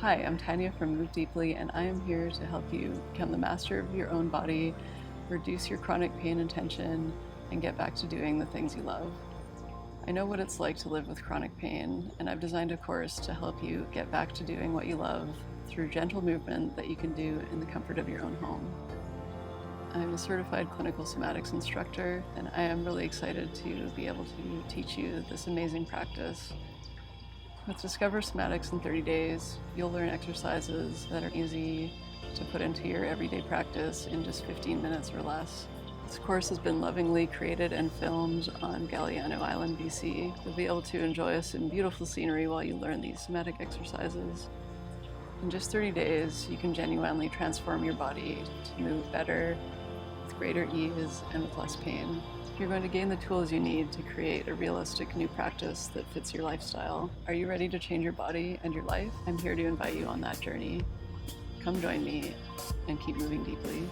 Hi, I'm Tanya from Move Deeply, and I am here to help you become the master of your own body, reduce your chronic pain and tension, and get back to doing the things you love. I know what it's like to live with chronic pain, and I've designed a course to help you get back to doing what you love through gentle movement that you can do in the comfort of your own home. I'm a certified clinical somatics instructor, and I am really excited to be able to teach you this amazing practice. With Discover Somatics in 30 days, you'll learn exercises that are easy to put into your everyday practice in just 15 minutes or less. This course has been lovingly created and filmed on Galliano Island, BC. You'll be able to enjoy some beautiful scenery while you learn these somatic exercises. In just 30 days, you can genuinely transform your body to move better, with greater ease, and with less pain. You're going to gain the tools you need to create a realistic new practice that fits your lifestyle. Are you ready to change your body and your life? I'm here to invite you on that journey. Come join me and keep moving deeply.